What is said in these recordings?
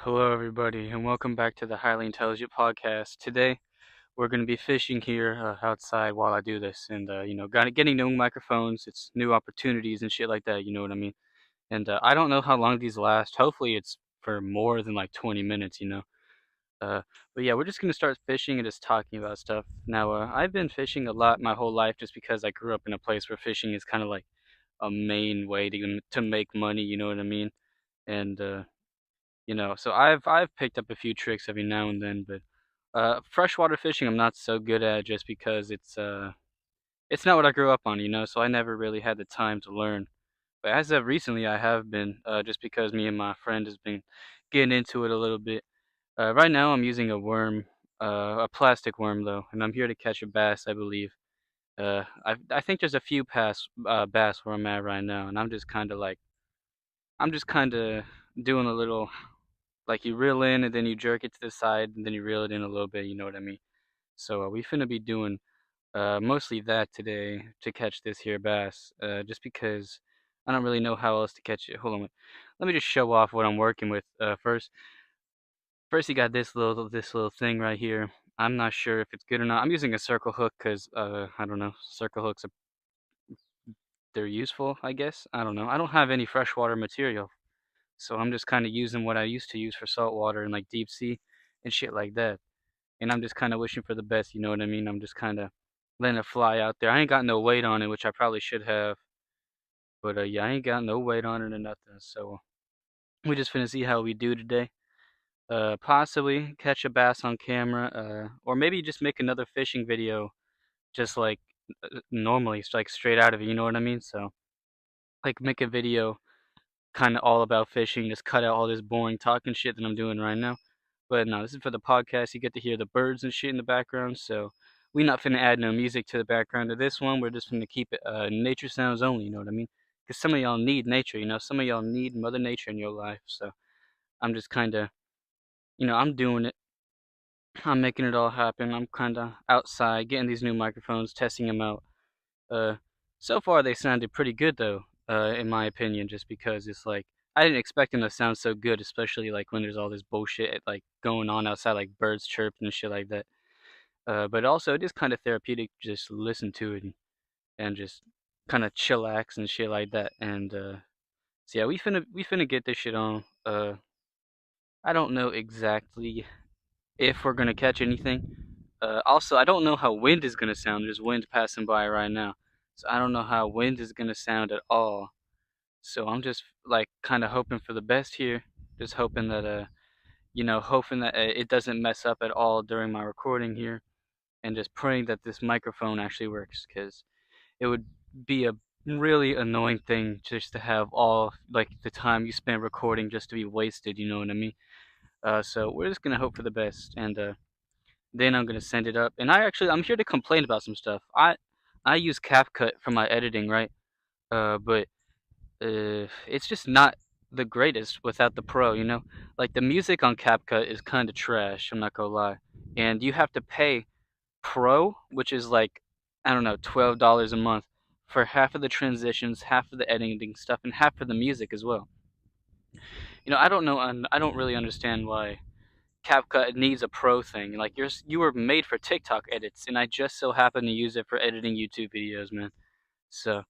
Hello, everybody, and welcome back to the Highly Intelligent Podcast. Today, we're going to be fishing here outside while I do this, and getting new microphones. It's new opportunities and shit like that. You know what I mean? And I don't know how long these last. Hopefully, it's for more than like 20 minutes. Uh, but yeah, we're just gonna start fishing and just talking about stuff. Now, I've been fishing a lot my whole life just because I grew up in a place where fishing is kind of like a main way to make money. You know what I mean? And so I've picked up a few tricks every now and then, but freshwater fishing I'm not so good at just because it's not what I grew up on, so I never really had the time to learn. But as of recently, I have been just because me and my friend has been getting into it a little bit. Right now, I'm using a plastic worm though, and I'm here to catch a bass, I believe. I think there's a few bass where I'm at right now, and I'm just kind of doing a little. Like you reel in and then you jerk it to the side and then you reel it in a little bit, you know what I mean? So we finna be doing mostly that today to catch this here bass, just because I don't really know how else to catch it. Hold on, let me just show off what I'm working with. First you got this little thing right here. I'm not sure if it's good or not. I'm using a circle hook because I don't know. Circle hooks they're useful, I guess. I don't know. I don't have any freshwater material, so I'm just kind of using what I used to use for saltwater and like deep sea and shit like that. And I'm just kind of wishing for the best, you know what I mean? I'm just kind of letting it fly out there. I ain't got no weight on it, which I probably should have, but yeah, I ain't got no weight on it or nothing. So we just finna see how we do today. Possibly catch a bass on camera, or maybe just make another fishing video, just like normally, it's like straight out of it. You know what I mean? So like make a video kind of all about fishing. Just cut out all this boring talking shit that I'm doing right now. But no, this is for the podcast. You get to hear the birds and shit in the background. So we not finna add no music to the background of this one. We're just finna keep it nature sounds only. You know what I mean? Because some of y'all need nature. Some of y'all need Mother Nature in your life. So I'm just kind of, I'm doing it. I'm making it all happen. I'm kind of outside getting these new microphones, testing them out. Uh, so far they sounded pretty good though, in my opinion, just because it's like I didn't expect them to sound so good, especially like when there's all this bullshit like going on outside, like birds chirping and shit like that. But also it is kind of therapeutic to just listen to it and just kind of chillax and shit like that. And so yeah, we finna get this shit on. I don't know exactly if we're gonna catch anything. Also, I don't know how wind is gonna sound. There's wind passing by right now, so I don't know how wind is gonna sound at all. So I'm just like kind of hoping for the best here. Just hoping that it doesn't mess up at all during my recording here, and just praying that this microphone actually works, because it would be a really annoying thing just to have all like the time you spend recording just to be wasted. You know what I mean? So we're just gonna hope for the best, and then I'm gonna send it up. And I'm here to complain about some stuff. I use CapCut for my editing, right? But it's just not the greatest without the pro. Like the music on CapCut is kind of trash. I'm not gonna lie, and you have to pay Pro, which is like I don't know, $12 a month for half of the transitions, half of the editing stuff, and half of the music as well. I don't know, and I don't really understand why CapCut needs a pro thing. Like you were made for TikTok edits, and I just so happen to use it for editing YouTube videos, man. So,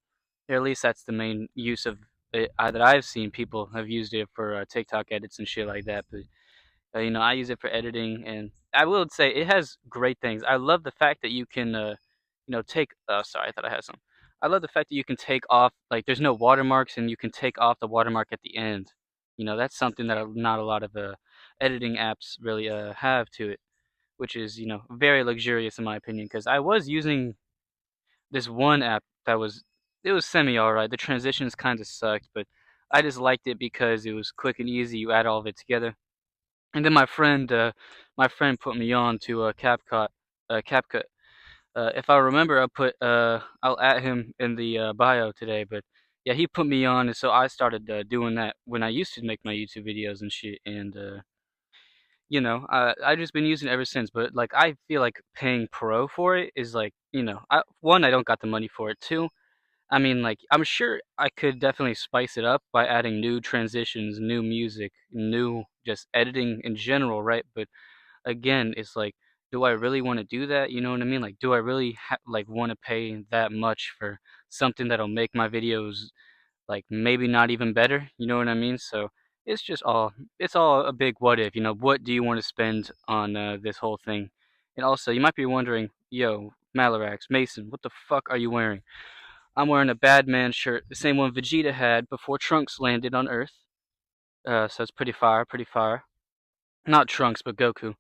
or at least that's the main use of it that I've seen. People have used it for TikTok edits and shit like that. But I use it for editing, and I will say it has great things. I love the fact that you can, take. Oh, sorry, I thought I had some. I love the fact that you can take off, like, there's no watermarks, and you can take off the watermark at the end. That's something that not a lot of editing apps really have to it, which is, very luxurious in my opinion. Because I was using this one app it was semi alright. The transitions kind of sucked, but I just liked it because it was quick and easy. You add all of it together. And then my friend put me on to CapCut. If I remember, I'll add him in the bio today. But yeah, he put me on, and so I started doing that when I used to make my YouTube videos and shit. And I just been using it ever since. But like, I feel like paying pro for it is like, I don't got the money for it. Two, I mean, like, I'm sure I could definitely spice it up by adding new transitions, new music, new just editing in general, right? But again, it's like, do I really want to do that? You know what I mean? Like, do I really like want to pay that much for something that'll make my videos like maybe not even better? You know what I mean? So it's just all it's all a big what if. You know, what do you want to spend on this whole thing? And also, you might be wondering, yo, Malarax, Mason, what the fuck are you wearing? I'm wearing a Badman shirt, the same one Vegeta had before Trunks landed on Earth. So it's pretty fire, pretty fire. Not Trunks, but Goku.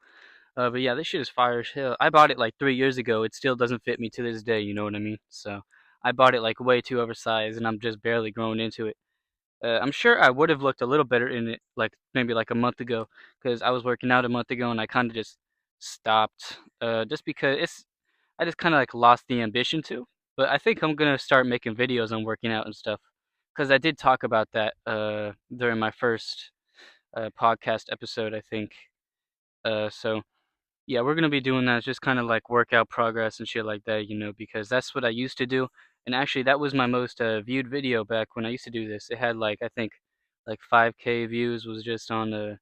But yeah, this shit is fire as hell. I bought it like 3 years ago. It still doesn't fit me to this day. You know what I mean? So I bought it like way too oversized, and I'm just barely growing into it. I'm sure I would have looked a little better in it, like maybe like a month ago, because I was working out a month ago, and I kind of just stopped. Just because I just kind of like lost the ambition to. But I think I'm gonna start making videos on working out and stuff, because I did talk about that during my first podcast episode, I think. So yeah, we're gonna be doing that. It's just kind of like workout progress and shit like that, because that's what I used to do. And actually, that was my most viewed video back when I used to do this. It had like I think like 5K views was just on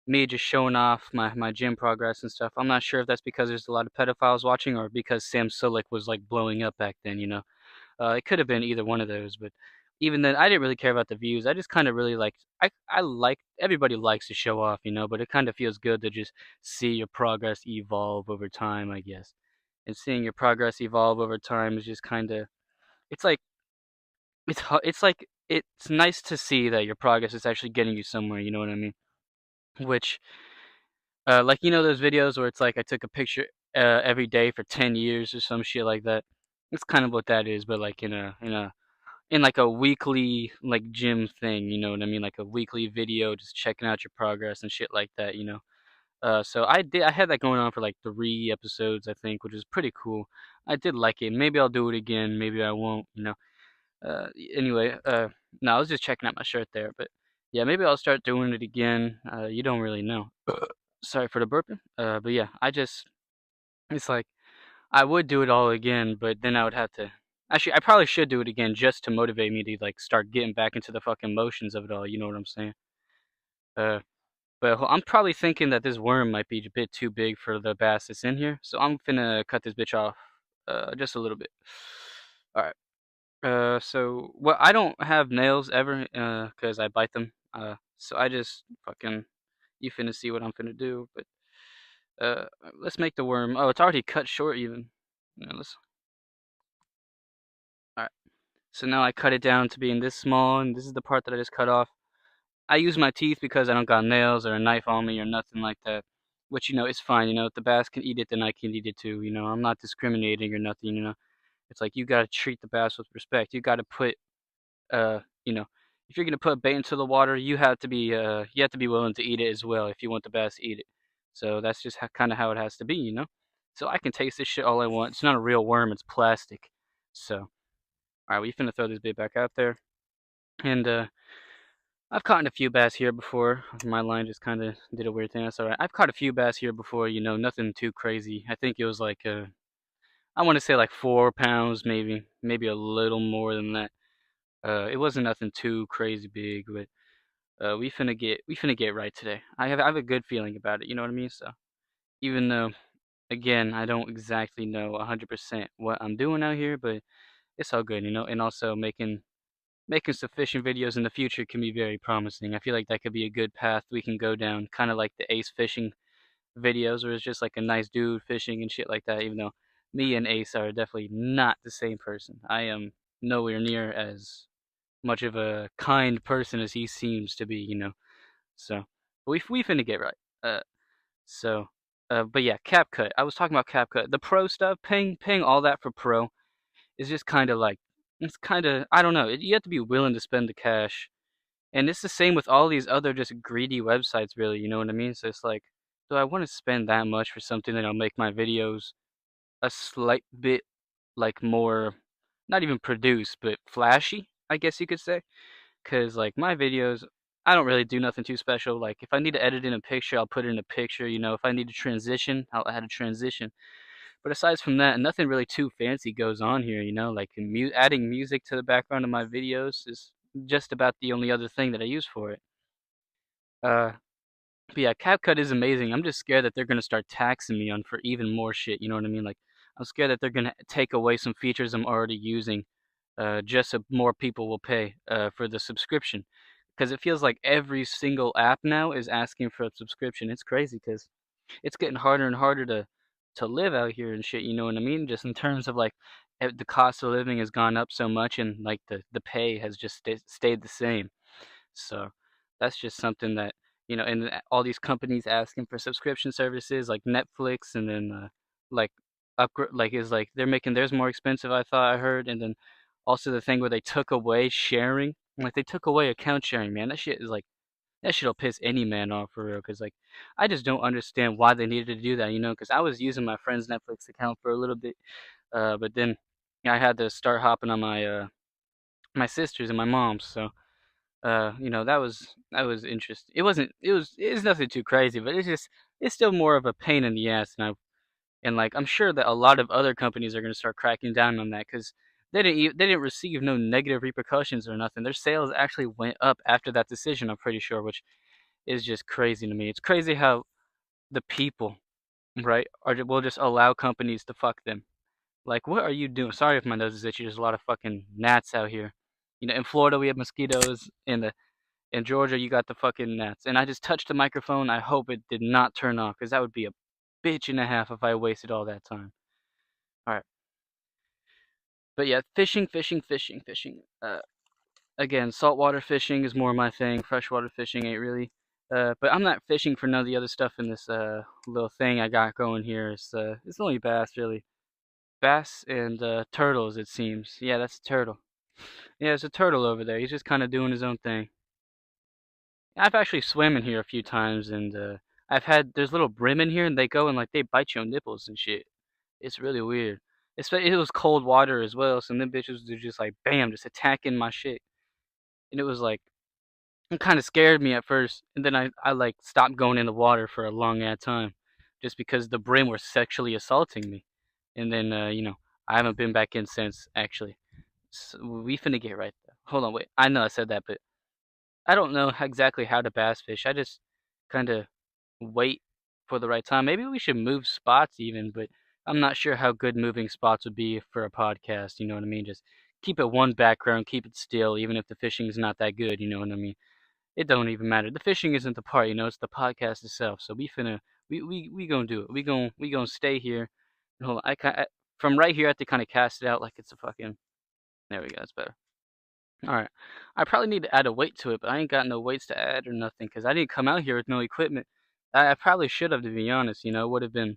me just showing off my gym progress and stuff. I'm not sure if that's because there's a lot of pedophiles watching or because Sam Sulek was like blowing up back then. It could have been either one of those, but even then, I didn't really care about the views. I just kind of really liked. I like everybody likes to show off, but it kind of feels good to just see your progress evolve over time, I guess. And seeing your progress evolve over time is just kind of. It's like it's like it's nice to see that your progress is actually getting you somewhere. You know what I mean? Which like those videos where it's like I took a picture every day for 10 years or some shit like that. It's kind of what that is, but like in like a weekly like gym thing, you know what I mean? Like a weekly video, just checking out your progress and shit like that. So I had that going on for like 3 episodes, I think, which is pretty cool. I did like it. Maybe I'll do it again. Maybe I won't. Uh, anyway, no, I was just checking out my shirt there, but yeah, maybe I'll start doing it again. You don't really know. Sorry for the burping. But yeah, it's like I would do it all again, but then I would have to. Actually, I probably should do it again just to motivate me to like start getting back into the fucking motions of it all. You know what I'm saying? Uh, but I'm probably thinking that this worm might be a bit too big for the bass that's in here, so I'm finna cut this bitch off, just a little bit. All right. So well, I don't have nails ever, 'cause I bite them. So I just fucking you finna see what I'm finna do, but uh, let's make the worm. Oh, it's already cut short even. Yeah, let's. All right. So now I cut it down to being this small, and this is the part that I just cut off. I use my teeth because I don't got nails or a knife on me or nothing like that. Which it's fine. If the bass can eat it, then I can eat it too. I'm not discriminating or nothing. It's like you gotta treat the bass with respect. You gotta put uh, you know, if you're gonna put bait into the water, you have to be willing to eat it as well if you want the bass to eat it. So that's just kind of how it has to be. So I can taste this shit all I want. It's not a real worm. It's plastic. So all right, we finna throw this bait back out there, and I've caught a few bass here before. My line just kind of did a weird thing. That's all right. I've caught a few bass here before. Nothing too crazy. I think it was like I want to say like 4 pounds, maybe a little more than that. It wasn't nothing too crazy big, but we finna get right today. I have a good feeling about it. You know what I mean? So even though again I don't exactly know 100% what I'm doing out here, but it's all good. And also making sufficient videos in the future can be very promising. I feel like that could be a good path we can go down, kind of like the Ace fishing videos, where it's just like a nice dude fishing and shit like that. Even though me and Ace are definitely not the same person. I am nowhere near as much of a kind person as he seems to be. So we finna get right. So but yeah, CapCut. I was talking about CapCut. The pro stuff, paying all that for pro is just kind of like it's kind of I don't know. You have to be willing to spend the cash, and it's the same with all these other just greedy websites. Really, you know what I mean? So it's like, do I want to spend that much for something that'll make my videos a slight bit like more, not even produced, but flashy? I guess you could say. Cause like my videos, I don't really do nothing too special. Like if I need to edit in a picture, I'll put it in a picture. If I need to transition, I'll add a transition. But aside from that, nothing really too fancy goes on here, like adding music to the background of my videos is just about the only other thing that I use for it. Uh, but yeah, CapCut is amazing. I'm just scared that they're gonna start taxing me on for even more shit. You know what I mean? Like, I'm scared that they're gonna take away some features I'm already using, just so more people will pay for the subscription. Because it feels like every single app now is asking for a subscription. It's crazy because it's getting harder and harder to live out here and shit. You know what I mean? Just in terms of like the cost of living has gone up so much, and like the pay has just stayed the same. So that's just something that, and all these companies asking for subscription services like Netflix, and then like upgrade, like is like they're making theirs more expensive. I thought I heard, and then also the thing where they took away sharing, like they took away account sharing. Man, that shit'll piss any man off for real. Cause like I just don't understand why they needed to do that. Cause I was using my friend's Netflix account for a little bit, but then I had to start hopping on my sister's and my mom's. So that was interesting. It's nothing too crazy, but it's still more of a pain in the ass, and like I'm sure that a lot of other companies are gonna start cracking down on that because they didn't receive no negative repercussions or nothing. Their sales actually went up after that decision. I'm pretty sure, which is just crazy to me. It's crazy how the people, right, will just allow companies to fuck them. Like, what are you doing? Sorry if my nose is itchy. There's a lot of fucking gnats out here. In Florida we have mosquitoes. In Georgia, you got the fucking gnats. And I just touched the microphone. I hope it did not turn off, because that would be a bitch and a half if I wasted all that time. Alright. But yeah, fishing, fishing, fishing, fishing. Again, saltwater fishing is more my thing. Freshwater fishing ain't really. But I'm not fishing for none of the other stuff in this little thing I got going here. It's only bass, really. Bass and turtles, it seems. Yeah, that's a turtle. Yeah, there's a turtle over there. He's just kind of doing his own thing. I've actually swam in here a few times, and there's little brim in here, and they go and like they bite your nipples and shit. It's really weird. It was cold water as well, so them bitches were just like bam, just attacking my shit, and it was like it kind of scared me at first, and then I like stopped going in the water for a long ass time, just because the brim were sexually assaulting me, and then I haven't been back in since actually. So we finna get right there. Hold on, wait. I know I said that, but I don't know exactly how to bass fish. I just kind of wait for the right time. Maybe we should move spots even, but I'm not sure how good moving spots would be for a podcast. You know what I mean? Just keep it one background, keep it still, even if the fishing is not that good. You know what I mean? It don't even matter. The fishing isn't the part. It's the podcast itself. So we gonna do it. We gonna stay here. Hold on. From right here, I have to kind of cast it out like it's a fucking. There we go. That's better. All right. I probably need to add a weight to it, but I ain't got no weights to add or nothing because I didn't come out here with no equipment. I probably should have, to be honest. Would have been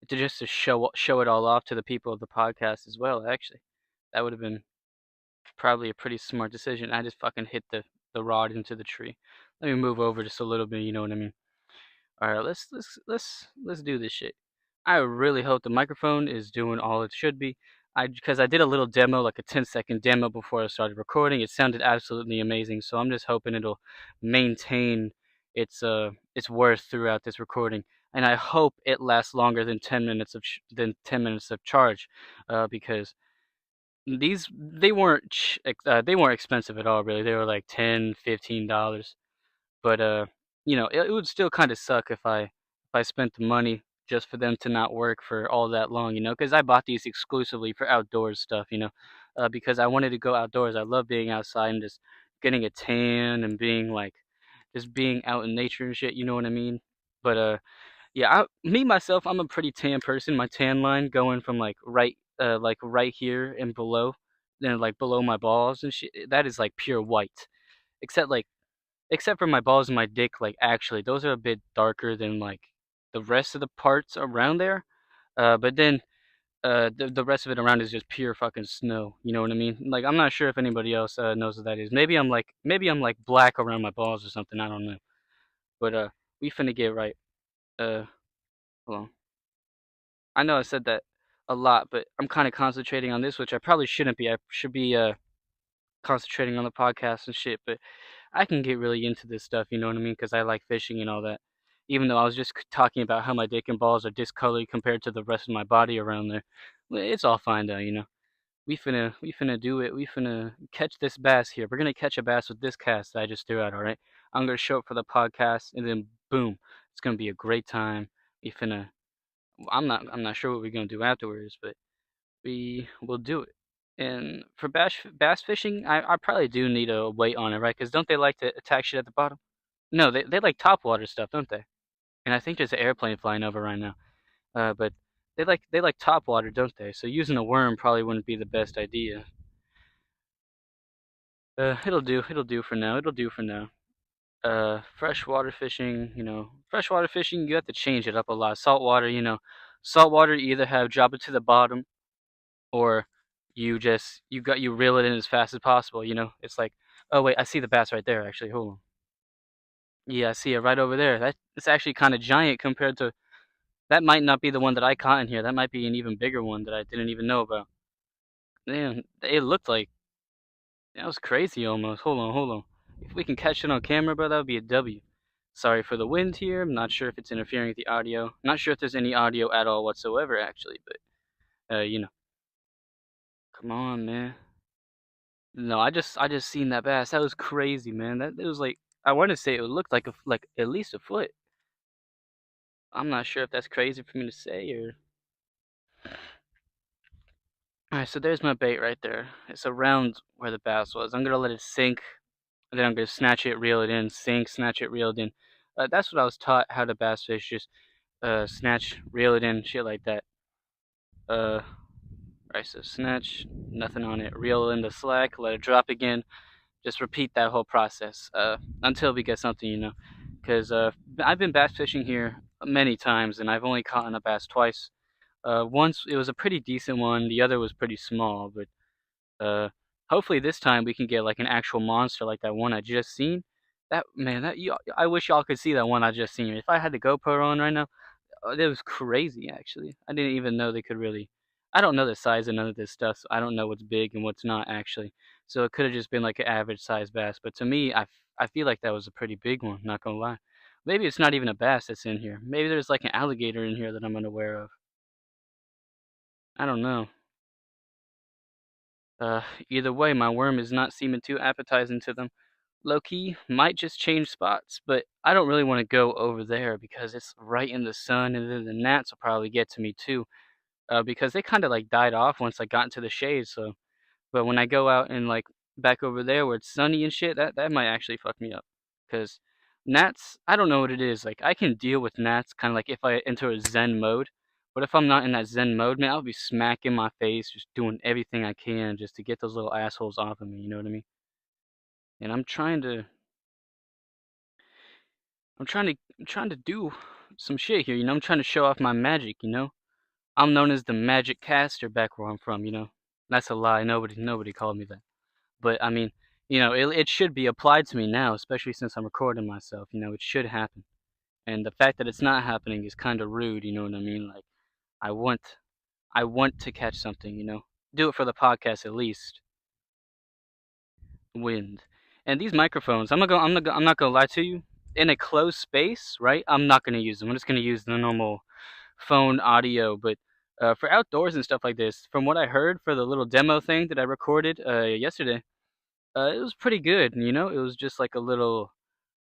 to show it all off to the people of the podcast as well. Actually, that would have been probably a pretty smart decision. I just fucking hit the rod into the tree. Let me move over just a little bit. You know what I mean? All right. Let's do this shit. I really hope the microphone is doing all it should be. Because I did a little demo, like a 10-second demo before I started recording. It sounded absolutely amazing, so I'm just hoping it'll maintain its worth throughout this recording. And I hope it lasts longer than 10 minutes of charge, because they weren't expensive at all, really. They were like $10-15. But it would still kind of suck if I spent the money just for them to not work for all that long, because I bought these exclusively for outdoors stuff, because I wanted to go outdoors. I love being outside and just getting a tan and being like just being out in nature and shit, you know what I mean? But yeah, me myself, I'm a pretty tan person. My tan line going from like right here and below, then like below my balls and shit, that is like pure white. Except like except for my balls and my dick, like actually, those are a bit darker than like the rest of the parts around there. But then the rest of it around is just pure fucking snow. You know what I mean? Like I'm not sure if anybody else knows what that is. Maybe I'm like black around my balls or something. I don't know. But we finna get right. Uh, hold on. I know I said that a lot, but I'm kind of concentrating on this, which I probably shouldn't be. I should be concentrating on the podcast and shit. But I can get really into this stuff. You know what I mean? Because I like fishing and all that. even though I was just talking about how my dick and balls are discolored compared to the rest of my body around there. It's all fine though, you know. We finna do it. We finna catch this bass here. We're gonna catch a bass with this cast that I just threw out, all right? I'm gonna show up for the podcast, and then boom, it's gonna be a great time. We finna. I'm not sure what we're gonna do afterwards, but we will do it. And for bass fishing, I probably do need a weight on it, right? Because don't they like to attack shit at the bottom? No, they like top water stuff, don't they? And I think there's an airplane flying over right now. But they like top water, don't they? So using a worm probably wouldn't be the best idea. It'll do for now. It'll do for now. Freshwater fishing, freshwater fishing, you have to change it up a lot. Saltwater, saltwater you either have drop it to the bottom or you reel it in as fast as possible, It's like, oh wait, I see the bass right there actually. Hold on. Yeah, I see it right over there. It's actually kind of giant compared to that might not be the one that I caught in here. That might be an even bigger one that I didn't even know about. Man, it looked like that was crazy almost. Hold on. If we can catch it on camera, bro, that would be a W. Sorry for the wind here. I'm not sure if it's interfering with the audio. Not sure if there's any audio at all whatsoever, actually, but come on, man. No, I just seen that bass. That was crazy, man. That it was like I want to say it looked like at least a foot. I'm not sure if that's crazy for me to say or. All right, so there's my bait right there. It's around where the bass was. I'm gonna let it sink, and then I'm gonna snatch it, reel it in, sink, snatch it, reel it in. That's what I was taught how to bass fish. Just snatch, reel it in, shit like that. Uh, right, so snatch, nothing on it, reel in the slack, let it drop again. Just repeat that whole process until we get something, Because I've been bass fishing here many times, and I've only caught a bass twice. Once it was a pretty decent one, the other was pretty small, but hopefully this time we can get like an actual monster like that one I just seen. That man, I wish y'all could see that one I just seen. If I had the GoPro on right now, it was crazy actually. I didn't even know they could really. I don't know the size of none of this stuff, so I don't know what's big and what's not actually. So it could have just been like an average size bass, but to me, I feel like that was a pretty big one. Not gonna lie. Maybe it's not even a bass that's in here. Maybe there's like an alligator in here that I'm unaware of. I don't know. Uh, Either way, my worm is not seeming too appetizing to them. Low-key, might just change spots, but I don't really want to go over there because it's right in the sun, and then the gnats will probably get to me too. Because they kind of like died off once I got into the shade. So, but when I go out and like back over there where it's sunny and shit, that might actually fuck me up. Cause gnats, I don't know what it is. Like I can deal with gnats, kind of like if I enter a Zen mode. But if I'm not in that Zen mode, man, I'll be smacking my face, just doing everything I can just to get those little assholes off of me. You know what I mean? And I'm trying to do some shit here. I'm trying to show off my magic. I'm known as the magic caster back where I'm from. That's a lie. Nobody called me that. But I mean, it should be applied to me now, especially since I'm recording myself. It should happen. And the fact that it's not happening is kind of rude. You know what I mean? Like I want, I want to catch something. Do it for the podcast at least. Wind. And these microphones, I'm not gonna lie to you. In a closed space, right? I'm not gonna use them. I'm just gonna use the normal phone audio. But for outdoors and stuff like this, from what I heard for the little demo thing that I recorded yesterday, it was pretty good. It was just like a little,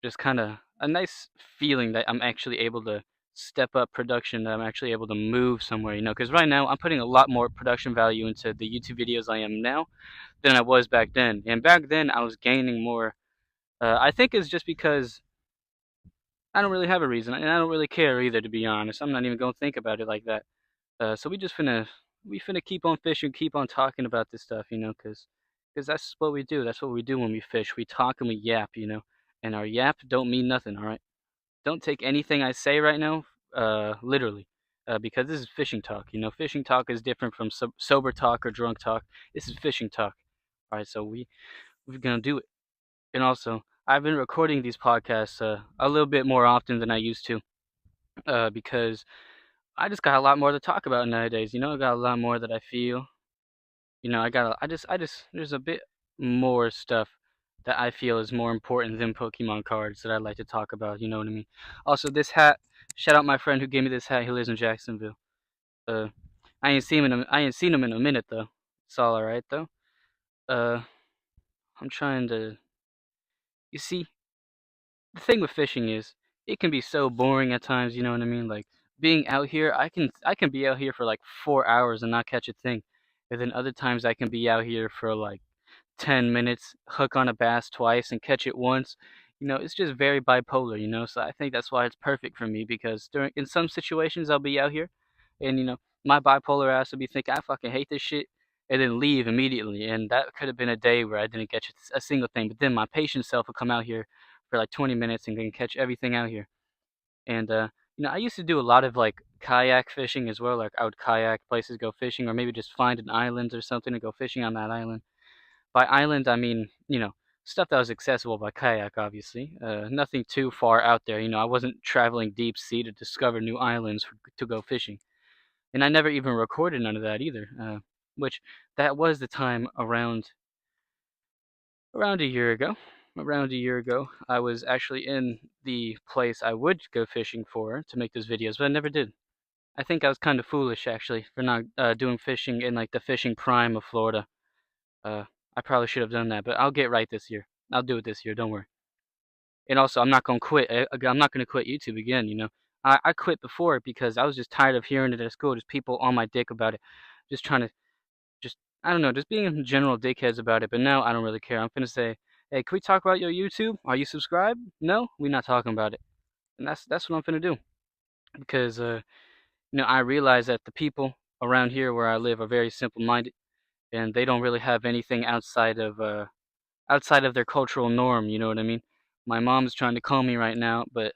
just kind of a nice feeling that I'm actually able to step up production, that I'm actually able to move somewhere. Because right now I'm putting a lot more production value into the YouTube videos I am now than I was back then. And back then I was gaining more. I think it's just because I don't really have a reason, and I don't really care either, to be honest. I'm not even gonna think about it like that. So we finna keep on fishing, keep on talking about this stuff, cause that's what we do. That's what we do when we fish. We talk and we yap, and our yap don't mean nothing. All right, don't take anything I say right now, literally, because this is fishing talk. Fishing talk is different from sober talk or drunk talk. This is fishing talk. All right, so we're gonna do it. And also, I've been recording these podcasts a little bit more often than I used to, because I just got a lot more to talk about nowadays. I got a lot more that I feel. I got, I just, there's a bit more stuff that I feel is more important than Pokemon cards that I'd like to talk about. You know what I mean? Also, this hat. Shout out my friend who gave me this hat. He lives in Jacksonville. Uh, I ain't seen him in a minute though. It's all alright though. Uh, I'm trying to. You see, the thing with fishing is it can be so boring at times. You know what I mean? Like being out here, I can be out here for like 4 hours and not catch a thing, and then other times I can be out here for like 10 minutes, hook on a bass twice, and catch it once. It's just very bipolar. So I think that's why it's perfect for me because in some situations I'll be out here, and my bipolar ass will be thinking I fucking hate this shit, and then leave immediately. And that could have been a day where I didn't catch a single thing. But then my patient self will come out here for like 20 minutes and then catch everything out here. And I used to do a lot of like kayak fishing as well. Like I would kayak places, go fishing, or maybe just find an island or something and go fishing on that island. By island, I mean, stuff that was accessible by kayak, obviously. Nothing too far out there. I wasn't traveling deep sea to discover new islands to go fishing. And I never even recorded none of that either. Which that was the time around a year ago. Around a year ago, I was actually in the place I would go fishing for to make those videos, but I never did. I think I was kind of foolish actually for not doing fishing in like the fishing prime of Florida. Uh, I probably should have done that, but I'll get right this year. I'll do it this year. Don't worry. And also, I'm not gonna quit. I'm not gonna quit YouTube again. I quit before because I was just tired of hearing it at school. Just people on my dick about it, just trying to, just I don't know, just being general dickheads about it. But now I don't really care. I'm gonna say, hey, can we talk about your YouTube? Are you subscribed? No, we're not talking about it. And that's what I'm gonna do because I realize that the people around here where I live are very simple-minded and they don't really have anything outside of their cultural norm. You know what I mean? My mom's trying to call me right now, but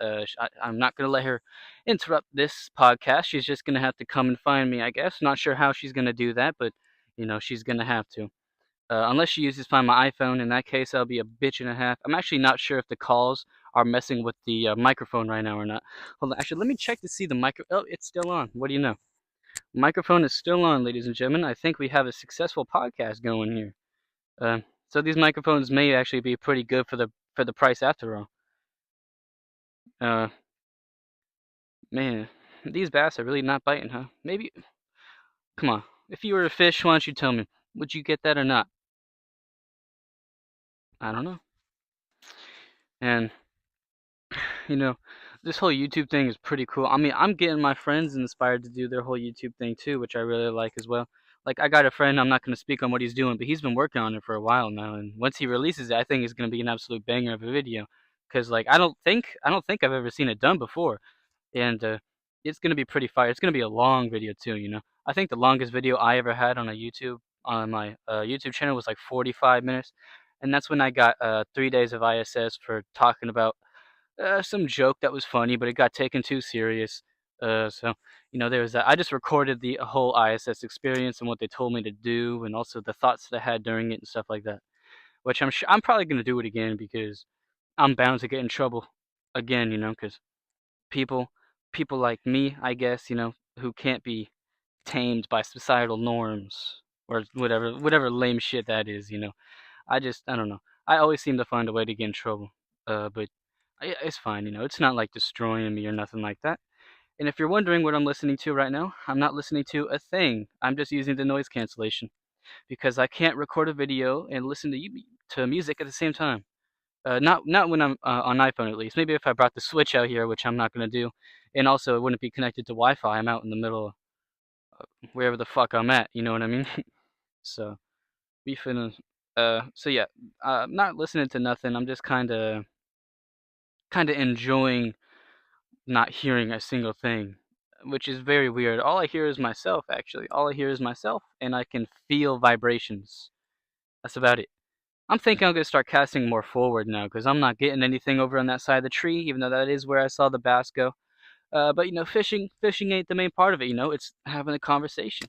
I'm not gonna let her interrupt this podcast. She's just gonna have to come and find me, I guess. Not sure how she's gonna do that, but she's gonna have to. Unless she uses Find My iPhone, in that case, I'll be a bitch and a half. I'm actually not sure if the calls are messing with the microphone right now or not. Hold on, actually, let me check to see the micro. Oh, it's still on. What do you know? Microphone is still on, ladies and gentlemen. I think we have a successful podcast going here. Uh, so these microphones may actually be pretty good for the price after all. Uh, Man, these bass are really not biting, huh? Maybe. Come on. If you were a fish, why don't you tell me? Would you get that or not? I don't know. And you know, this whole YouTube thing is pretty cool. I mean, I'm getting my friends inspired to do their whole YouTube thing too, which I really like as well. Like, I got a friend, I'm not going to speak on what he's doing, but he's been working on it for a while now, and once he releases it, I think it's going to be an absolute banger of a video. Cause like I don't think I've ever seen it done before, and it's going to be pretty fire. It's going to be a long video too. I think the longest video I ever had on my YouTube channel was like 45 minutes, and that's when I got 3 days of ISS for talking about some joke that was funny, but it got taken too serious. So there was that. I just recorded the whole ISS experience and what they told me to do, and also the thoughts that I had during it and stuff like that. Which I'm probably gonna do it again because I'm bound to get in trouble again. Because people people like me, I guess, who can't be tamed by societal norms or whatever lame shit that is. I don't know. I always seem to find a way to get in trouble. But it's fine. It's not like destroying me or nothing like that. And if you're wondering what I'm listening to right now, I'm not listening to a thing. I'm just using the noise cancellation because I can't record a video and listen to music at the same time. Not when I'm on iPhone at least. Maybe if I brought the Switch out here, which I'm not gonna do, and also it wouldn't be connected to Wi-Fi. I'm out in the middle of wherever the fuck I'm at. You know what I mean? So we finna. So yeah, I'm not listening to nothing. I'm just kind of enjoying not hearing a single thing, which is very weird. All I hear is myself, actually. All I hear is myself, and I can feel vibrations. That's about it. I'm thinking I'm going to start casting more forward now, because I'm not getting anything over on that side of the tree, even though that is where I saw the bass go. But, fishing ain't the main part of it, it's having a conversation.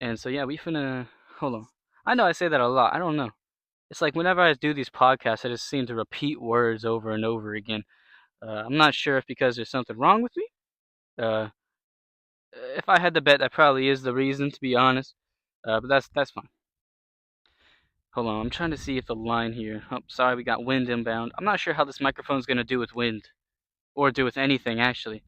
And so, yeah, we finna, hold on. I know I say that a lot, I don't know. It's like whenever I do these podcasts, I just seem to repeat words over and over again. I'm not sure if because there's something wrong with me. Uh, if I had to bet, that probably is the reason, to be honest. But that's fine. Hold on, I'm trying to see if the line here. Oh, sorry, we got wind inbound. I'm not sure how this microphone's gonna do with wind, or do with anything actually.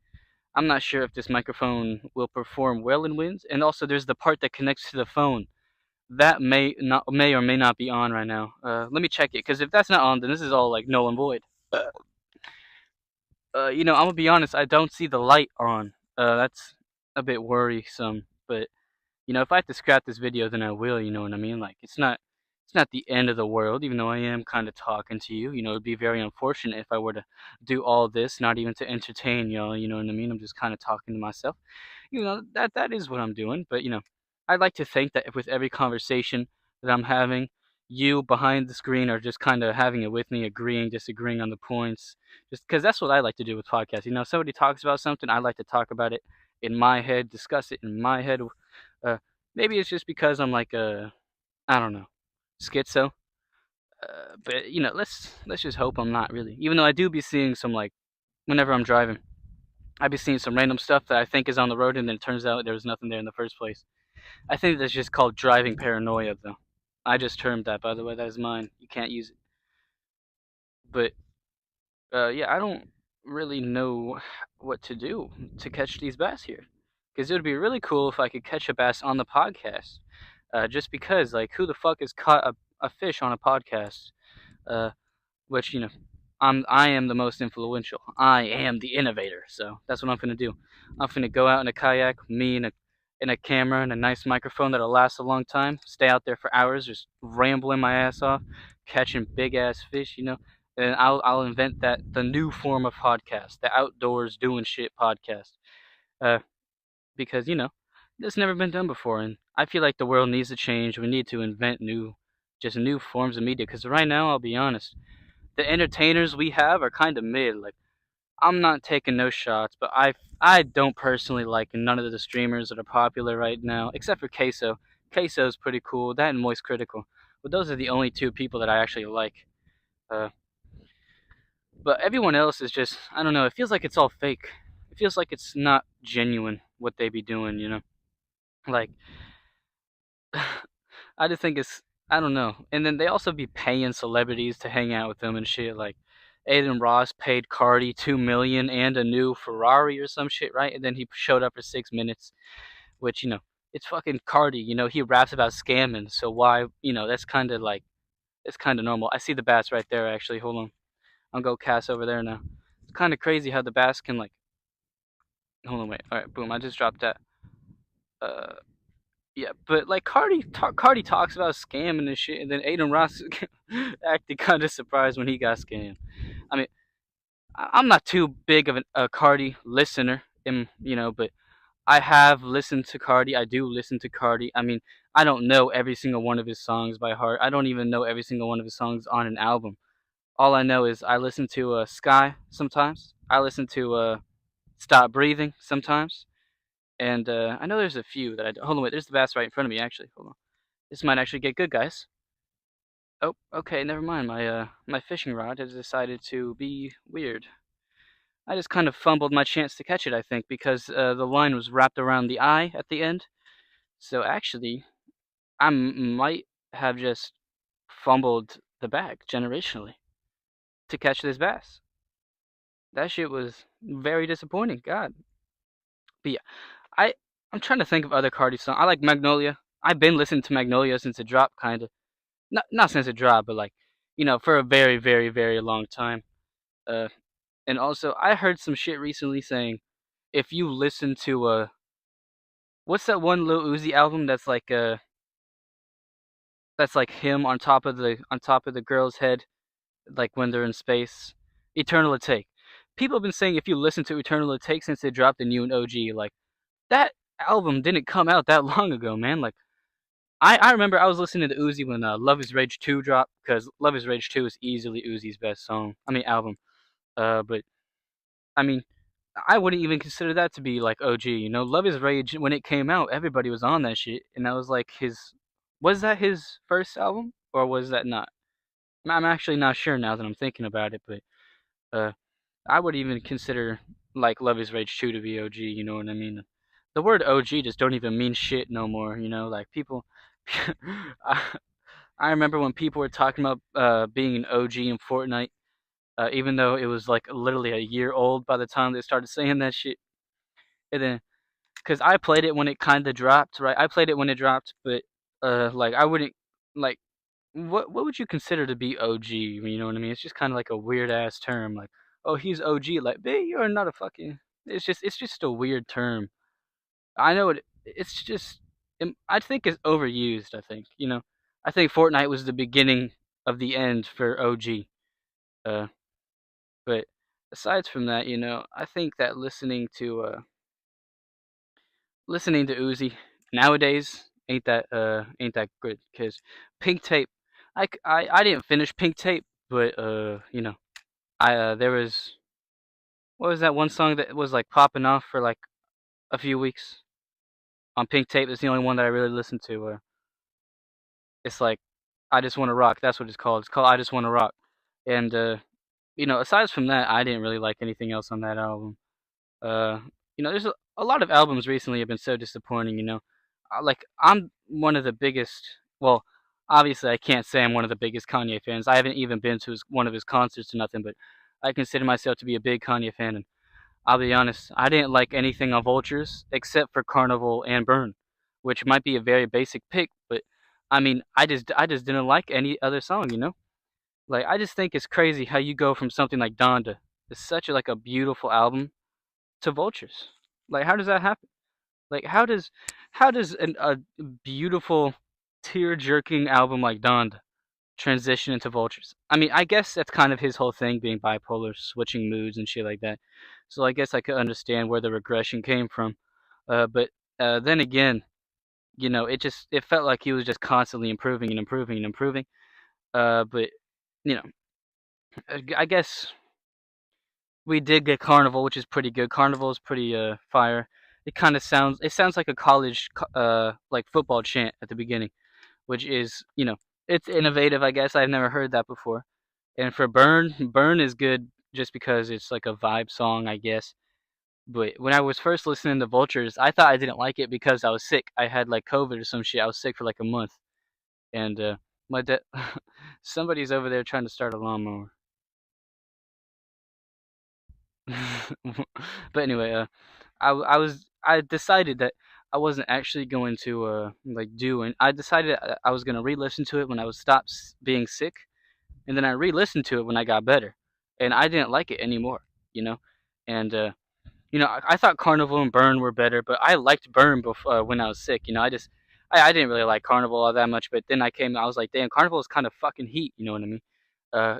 I'm not sure if this microphone will perform well in wind, and also there's the part that connects to the phone. That may or may not be on right now. Let me check it, because if that's not on, then this is all like null and void. I'm gonna be honest. I don't see the light on. That's a bit worrisome. But if I have to scrap this video, then I will. You know what I mean? Like it's not the end of the world. Even though I am kind of talking to you, it'd be very unfortunate if I were to do all this, not even to entertain y'all. You know what I mean? I'm just kind of talking to myself. That is what I'm doing. But I'd like to think that with every conversation that I'm having, you behind the screen are just kind of having it with me, agreeing, disagreeing on the points. Just because that's what I like to do with podcasts. If somebody talks about something, I like to talk about it in my head, discuss it in my head. Uh, Maybe it's just because I'm like I don't know, schizo. But let's just hope I'm not really. Even though I do be seeing some like whenever I'm driving, I be seeing some random stuff that I think is on the road, and then it turns out there was nothing there in the first place. I think that's just called driving paranoia, though. I just termed that, by the way. That is mine. You can't use it. But yeah, I don't really know what to do to catch these bass here, because it would be really cool if I could catch a bass on the podcast. Just because, like, who the fuck has caught a fish on a podcast? Uh, which I am the most influential. I am the innovator. So that's what I'm gonna do. I'm gonna go out in a kayak, me and a camera and a nice microphone that'll last a long time. Stay out there for hours, just rambling my ass off, catching big ass fish. And I'll invent the new form of podcast, the outdoors doing shit podcast. Uh, because it's never been done before, and I feel like the world needs to change. We need to invent just new forms of media. Because right now, I'll be honest, the entertainers we have are kind of mid. Like, I'm not taking no shots, but I don't personally like none of the streamers that are popular right now, except for Queso. Queso's pretty cool. That and Moist Critical, but those are the only two people that I actually like. Uh, but everyone else is just, I don't know. It feels like it's all fake. It feels like it's not genuine what they be doing. Like I just think it's, I don't know. And then they also be paying celebrities to hang out with them and shit. Like Aiden Ross paid Cardi 2 million and a new Ferrari or some shit, right? And then he showed up for 6 minutes, which it's fucking Cardi. He raps about scamming, so why? That's kind of like it's kind of normal. I see the bass right there. Actually, hold on, I'll go cast over there now. It's kind of crazy how the bass can like. Hold on, wait. All right, boom. I just dropped that. Uh, Yeah, but like Cardi talks about scamming and shit, and then Aiden Ross acted kind of surprised when he got scammed. I mean, I'm not too big of a Cardi listener, but I have listened to Cardi. I do listen to Cardi. I mean, I don't know every single one of his songs by heart. I don't even know every single one of his songs on an album. All I know is I listen to Sky sometimes. I listen to Stop Breathing sometimes. And I know there's a few that hold on, wait. There's the bass right in front of me. Actually, hold on. This might actually get good, guys. Oh, okay. Never mind. My fishing rod has decided to be weird. I just kind of fumbled my chance to catch it, I think, because the line was wrapped around the eye at the end. So actually, might have just fumbled the bag generationally to catch this bass. That shit was very disappointing. God. But yeah, I I'm trying to think of other Cardi songs. I like Magnolia. I've been listening to Magnolia since it dropped, kind of. Not since it dropped, but like, for a very, very, very long time. Uh, and also, I heard some shit recently saying if you listen to what's that one Lil Uzi album that's like him on top of the girl's head, like when they're in space, Eternal Atake. People have been saying if you listen to Eternal Atake since it dropped the new and OG, like that album didn't come out that long ago, man. Like I remember I was listening to Uzi when Love Is Rage 2 dropped, because Love Is Rage 2 is easily Uzi's best song. I mean, album. But, I mean, I wouldn't even consider that to be like OG, Love Is Rage, when it came out, everybody was on that shit, and that was like was that his first album? Or was that not? I'm actually not sure now that I'm thinking about it, but, uh, I would even consider, like, Love Is Rage 2 to be OG, you know what I mean? The word OG just don't even mean shit no more, like, people. I, I remember when people were talking about being an OG in Fortnite, even though it was like literally a year old by the time they started saying that shit. And then, cause I played it when it kind of dropped, right? I played it when it dropped, but like I wouldn't like what would you consider to be OG? You know what I mean? It's just kind of like a weird ass term, like oh he's OG, like babe you're not a fucking. It's just a weird term. I know it. It's just I think it's overused. I think Fortnite was the beginning of the end for OG. Uh, but aside from that, I think that listening to Uzi nowadays ain't that good because Pink Tape. I didn't finish Pink Tape, but I there was what was that one song that was like popping off for like a few weeks on Pink Tape? It's the only one that I really listened to. It's like I Just Wanna Rock. That's what it's called. It's called I Just Wanna Rock. And aside from that, I didn't really like anything else on that album. Uh, there's a lot of albums recently have been so disappointing. Like I'm one of the biggest. Well, obviously I can't say I'm one of the biggest Kanye fans. I haven't even been to one of his concerts or nothing, but I consider myself to be a big Kanye fan. And I'll be honest, I didn't like anything on Vultures except for Carnival and Burn, which might be a very basic pick, but I mean, I just didn't like any other song. Like I just think it's crazy how you go from something like Donda, it's such a beautiful album, to Vultures. Like how does that happen? Like how does a beautiful tear-jerking album like Donda transition into Vultures? I mean, I guess that's kind of his whole thing, being bipolar, switching moods and shit like that. So I guess I could understand where the regression came from. But then again, it felt like he was just constantly improving and improving and improving. But you know, I guess we did get Carnival, which is pretty good. Carnival is pretty fire. It sounds like a college like football chant at the beginning, which is it's innovative. I guess I've never heard that before. And for Burn is good just because it's like a vibe song, I guess. But when I was first listening to Vultures, I thought I didn't like it because I was sick. I had like COVID or some shit. I was sick for like a month, and my dad, somebody's over there trying to start a lawnmower. But anyway, I decided that I wasn't actually going to like do, and I decided I was gonna re-listen to it when I was stopped being sick, and then I re-listened to it when I got better, and I didn't like it anymore. You know, and I thought Carnival and Burn were better, but I liked Burn before when I was sick. I didn't really like Carnival all that much, but then I was like, damn, Carnival is kind of fucking heat. You know what I mean?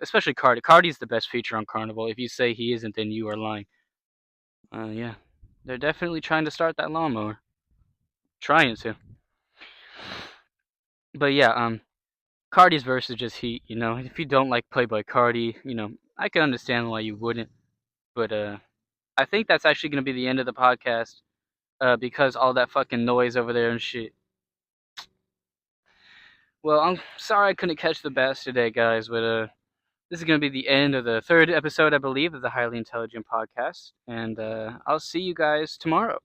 Especially Cardi. Cardi's the best feature on Carnival. If you say he isn't, then you are lying. Yeah, they're definitely trying to start that lawnmower. Trying to. But yeah, Cardi's verse is just heat. If you don't like Playboy Cardi, I can understand why you wouldn't. But I think that's actually gonna be the end of the podcast. Because all that fucking noise over there and shit. Well, I'm sorry I couldn't catch the bass today, guys, but this is gonna be the end of the third episode, I believe, of the Highly Intelligent Podcast, and I'll see you guys tomorrow.